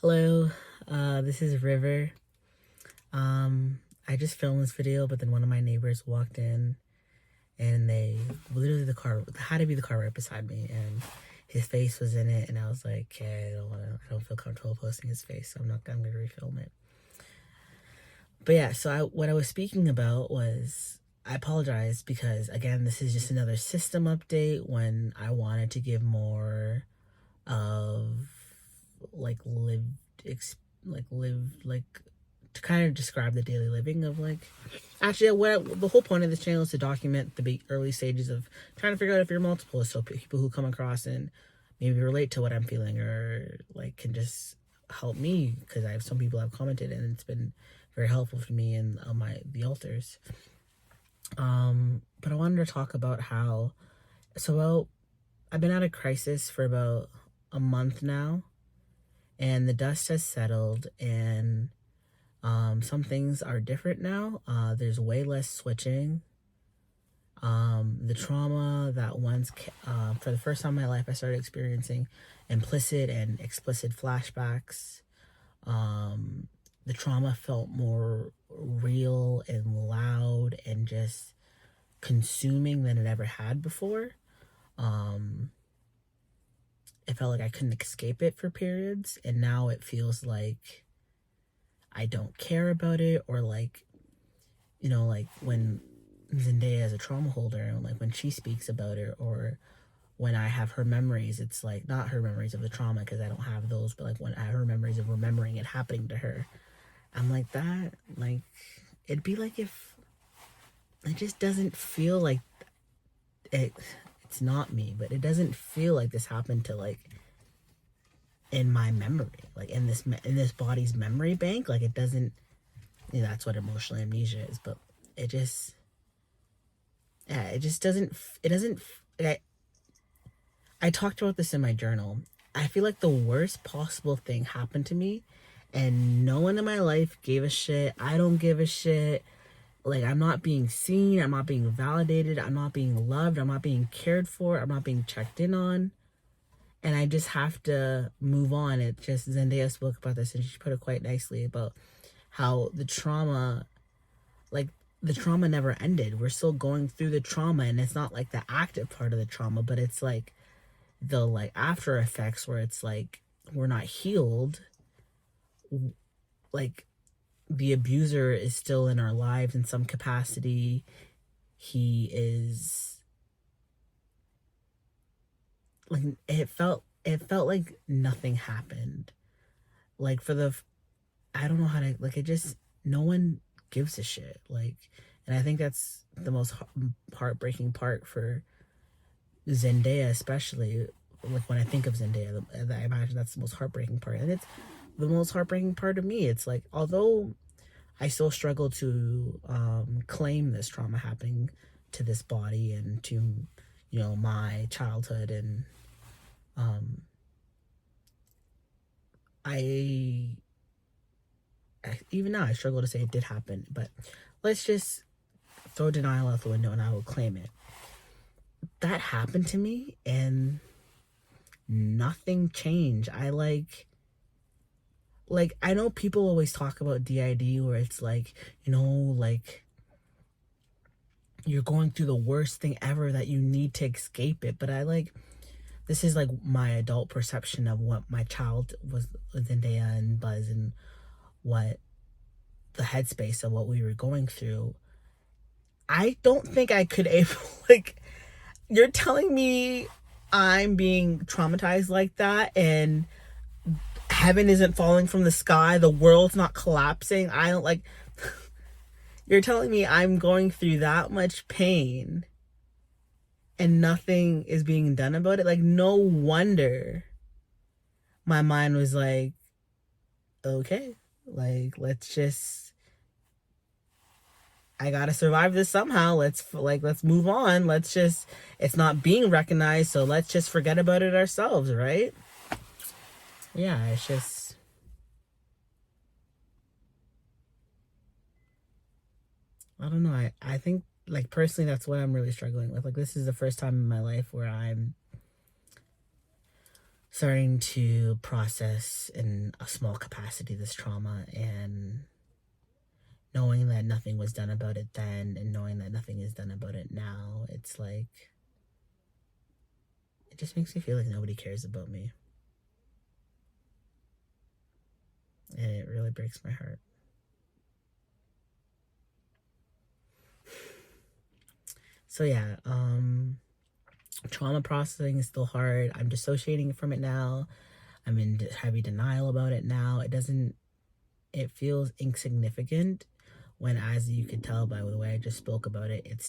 Hello, this is River. I just filmed this video, but then one of my neighbors walked in and they literally had to be the car right beside me, and his face was in it, and I was like, okay, I don't feel comfortable posting his face, so I'm going to refilm it. But yeah, what I was speaking about was, I apologize because, again, this is just another system update when I wanted to give more of like to kind of describe the daily living of the whole point of this channel is to document the early stages of trying to figure out if you're multiple, so people who come across and maybe relate to what I'm feeling or like can just help me, because I have some people have commented and it's been very helpful for me and the alters. But I wanted to talk about I've been at a crisis for about a month now, and the dust has settled, and some things are different now. There's way less switching. The trauma that once, for the first time in my life, I started experiencing implicit and explicit flashbacks. The trauma felt more real and loud and just consuming than it ever had before. It felt like I couldn't escape it for periods, and now it feels like I don't care about it, or like, like when Zendaya is a trauma holder, and like when she speaks about it, or when I have her memories, it's like not her memories of the trauma because I don't have those, but like when I have her memories of remembering it happening to her, I'm like that. Like, it'd be like if it just doesn't feel like it. It's not me, but it doesn't feel like this happened to like in my memory, like in this body's memory bank. Like it doesn't. That's what emotional amnesia is, but it just, yeah, it just doesn't. It doesn't. I talked about this in my journal. I feel like the worst possible thing happened to me, and no one in my life gave a shit. I don't give a shit. Like, I'm not being seen, I'm not being validated, I'm not being loved, I'm not being cared for, I'm not being checked in on, and I just have to move on. It just, Zendaya spoke about this and she put it quite nicely about how the trauma never ended. We're still going through the trauma, and it's not like the active part of the trauma, but it's like the like after effects where it's like we're not healed. Like, the abuser is still in our lives in some capacity. He is like, it felt like nothing happened. Like, I don't know how to, like, it just, no one gives a shit. Like, and I think that's the most heartbreaking part for Zendaya, especially. Like, when I think of Zendaya, I imagine that's the most heartbreaking part, and it's the most heartbreaking part of me. It's like, although I still struggle to claim this trauma happening to this body and to, my childhood, and I even now I struggle to say it did happen. But let's just throw denial out the window, and I will claim it. That happened to me, and nothing changed. I know people always talk about DID, where it's like, like you're going through the worst thing ever that you need to escape it. But this is like my adult perception of what my child was, Zendaya and Buzz, and what the headspace of what we were going through. I don't think I could like, you're telling me I'm being traumatized like that, and heaven isn't falling from the sky, the world's not collapsing. I don't like You're telling me I'm going through that much pain and nothing is being done about it? Like, no wonder my mind was like, okay, like, I gotta survive this somehow. Let's move on. It's not being recognized, so let's just forget about it ourselves, right? Yeah, it's just, I don't know. I think, like, personally, that's what I'm really struggling with. Like, this is the first time in my life where I'm starting to process in a small capacity this trauma, and knowing that nothing was done about it then and knowing that nothing is done about it now, it's like, it just makes me feel like nobody cares about me. And it really breaks my heart. So yeah, trauma processing is still hard. I'm dissociating from it now. I'm in heavy denial about it now. It feels insignificant when, as you could tell by the way I just spoke about it, it's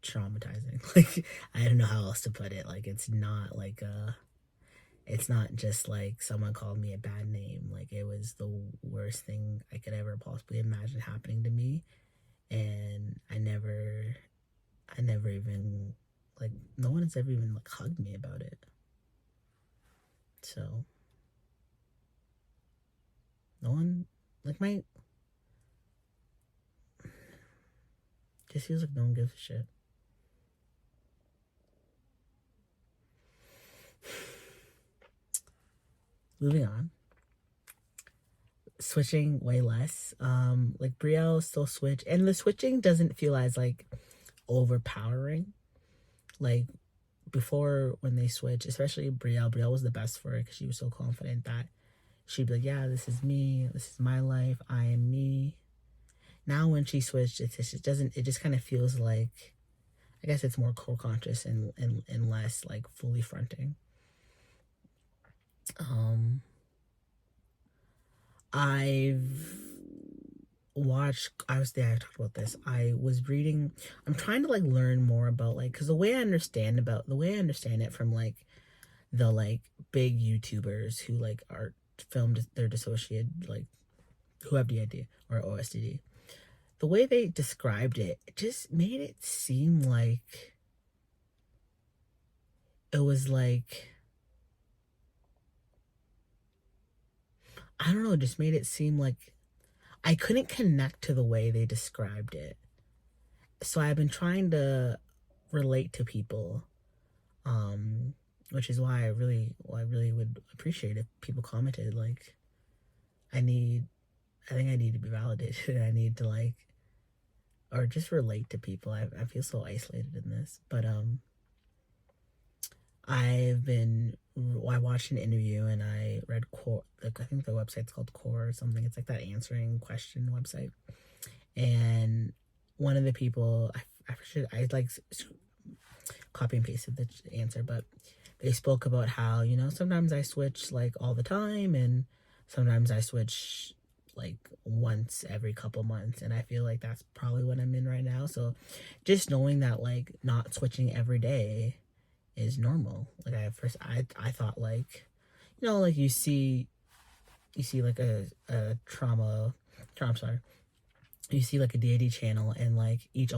traumatizing. Like, I don't know how else to put it. Like, it's not like it's not just like someone called me a bad name. Like, it was the worst thing I could ever possibly imagine happening to me. And I never even, like, no one has ever even like hugged me about it. So no one, like, just feels like no one gives a shit. Moving on. Switching way less. Like, Brielle still switch, and the switching doesn't feel as like overpowering. Like, before, when they switch, especially Brielle was the best for it because she was so confident that she'd be like, yeah, this is me, this is my life, I am me. Now when she switched, it just kind of feels like, I guess it's more co-conscious and less like fully fronting. I've talked about this. I was reading, I'm trying to like learn more about, like, because the way I understand it from like the like big YouTubers who like are filmed their dissociated, like, who have DID or OSDD, the way they described it, it just made it seem like it was like, I don't know, it just made it seem like I couldn't connect to the way they described it. So I've been trying to relate to people, which is why I really would appreciate if people commented, like, I think I need to be validated. I need to, like, or just relate to people. I feel so isolated in this. But I watched an interview and I read Core. Like, I think the website's called Core or something. It's like that answering question website. And one of the people, I like copy and pasted the answer, but they spoke about how, you know, sometimes I switch like all the time, and sometimes I switch like once every couple months, and I feel like that's probably what I'm in right now. So just knowing that, like, not switching every day is normal. Like, I thought, like, you know, like, you see like a I'm sorry, you see like a DID channel, and like each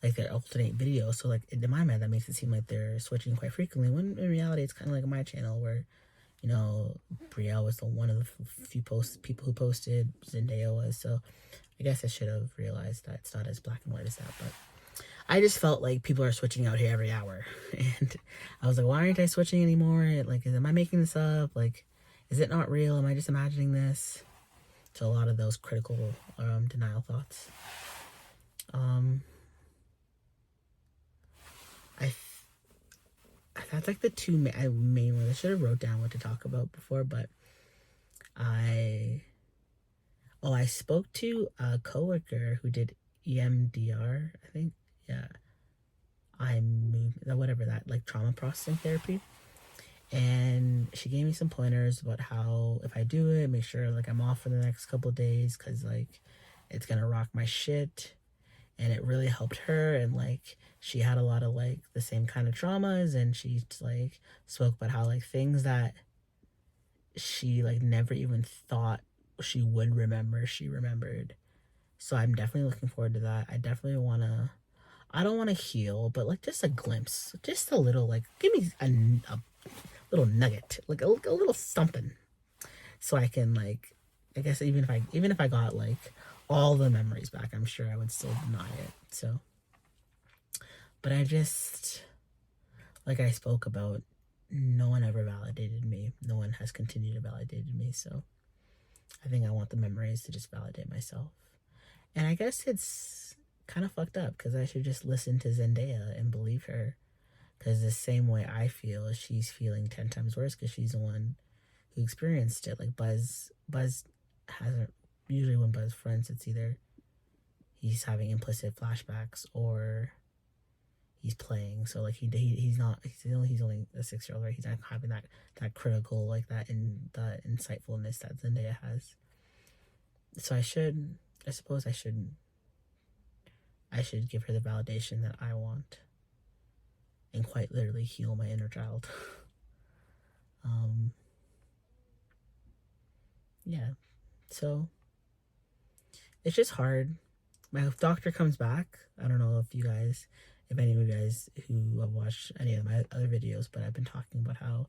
they alternate videos. So like, in my mind, that makes it seem like they're switching quite frequently, when in reality it's kind of like my channel, where, you know, Brielle was one of the few people who posted, Zendaya was. So I guess I should have realized that it's not as black and white as that. But I just felt like people are switching out here every hour, and I was like, why aren't I switching anymore? Like, am I making this up? Like, is it not real? Am I just imagining this? To a lot of those critical denial thoughts. That's like the two main ones. I should have wrote down what to talk about before, but I spoke to a coworker who did EMDR, I think. Yeah. Whatever that, like, trauma processing therapy. And she gave me some pointers about how, if I do it, make sure, like, I'm off for the next couple of days, because, like, it's gonna rock my shit. And it really helped her, and like, she had a lot of like the same kind of traumas, and she like spoke about how, like, things that she like never even thought she would remember, she remembered. So I'm definitely looking forward to that. I don't want to heal, but like, just a glimpse, just a little, like, give me a little nugget, like a little something, so I can, like, I guess even if I got like all the memories back, I'm sure I would still deny it. So, but I just, like I spoke about, no one ever validated me. No one has continued to validate me. So I think I want the memories to just validate myself. And I guess it's kind of fucked up because I should just listen to Zendaya and believe her. Because the same way I feel, she's feeling 10 times worse because she's the one who experienced it. Like Buzz hasn't. Usually when Buzz fronts, it's either he's having implicit flashbacks or he's playing. So like he's only a 6-year-old, right? He's not having that critical, like that insightfulness that Zendaya has. So I suppose I should give her the validation that I want and quite literally heal my inner child. Yeah. So it's just hard. My doctor comes back. I don't know if any of you guys who have watched any of my other videos, but I've been talking about how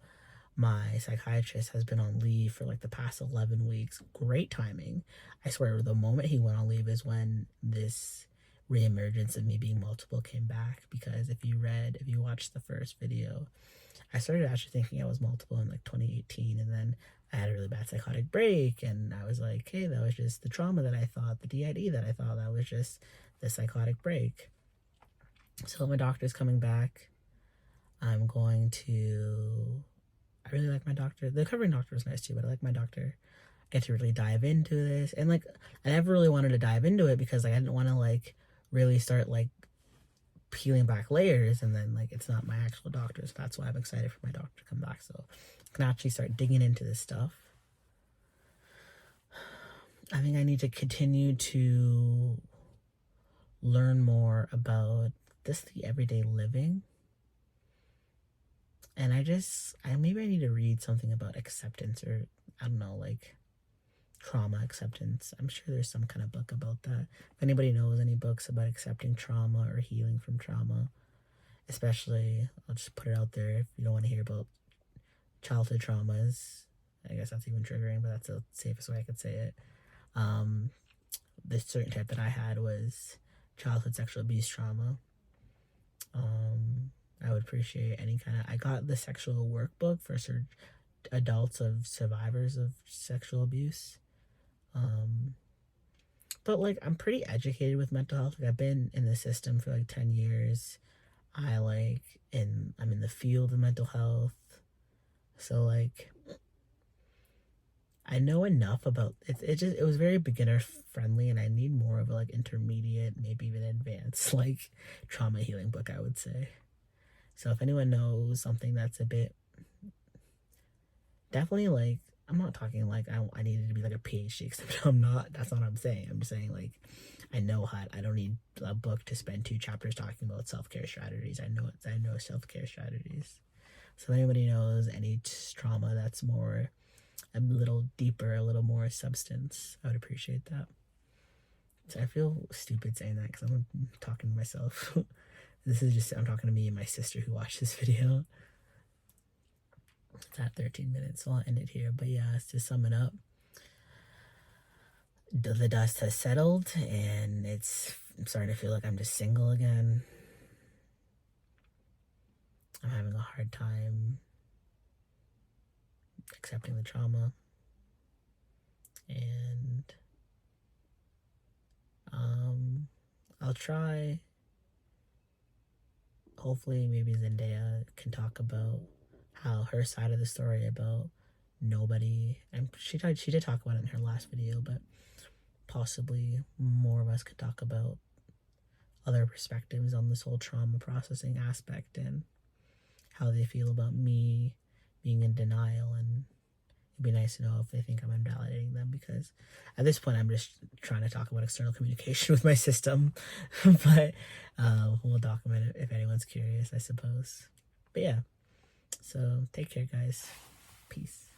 my psychiatrist has been on leave for like the past 11 weeks. Great timing. I swear the moment he went on leave is when this reemergence of me being multiple came back. Because if you watched the first video, I started actually thinking I was multiple in like 2018, and then I had a really bad psychotic break, and I was like, hey, that was just the trauma that I thought, the DID that I thought, that was just the psychotic break. So my doctor's coming back. I really like my doctor. The covering doctor was nice too, but I like my doctor. I get to really dive into this. And like, I never really wanted to dive into it because like I didn't want to like really start like peeling back layers, and then like it's not my actual doctor. So that's why I'm excited for my doctor to come back, so I can actually start digging into this stuff. I think I need to continue to learn more about the everyday living. And maybe I need to read something about acceptance, or I don't know, like trauma acceptance. I'm sure there's some kind of book about that. If anybody knows any books about accepting trauma or healing from trauma, especially, I'll just put it out there. If you don't want to hear about childhood traumas, I guess that's even triggering, but that's the safest way I could say it. The certain type that I had was childhood sexual abuse trauma. I would appreciate any kind of. I got the sexual workbook for adults of survivors of sexual abuse. But like I'm pretty educated with mental health. Like I've been in the system for like 10 years. I'm in the field of mental health. So like I know enough about it. It was very beginner friendly, and I need more of a like intermediate, maybe even advanced like trauma healing book, I would say. So if anyone knows something that's a bit, definitely like, I'm not talking like I needed to be like a PhD, because I'm not. That's not what I'm saying. I'm just saying like I don't need a book to spend 2 chapters talking about self-care strategies. I know self-care strategies. So if anybody knows any trauma that's more a little deeper, a little more substance, I would appreciate that. So I feel stupid saying that because I'm talking to myself. I'm talking to me and my sister who watched this video. It's at 13 minutes, so I'll end it here. But yeah, to sum it up, the dust has settled, and I'm starting to feel like I'm just single again. I'm having a hard time accepting the trauma, and I'll try. Hopefully maybe Zendaya can talk about how her side of the story about nobody, and she did talk about it in her last video, but possibly more of us could talk about other perspectives on this whole trauma processing aspect and how they feel about me being in denial. And it'd be nice to know if they think I'm invalidating them, because at this point I'm just trying to talk about external communication with my system. But we'll document it if anyone's curious, I suppose. But yeah, so take care, guys. Peace.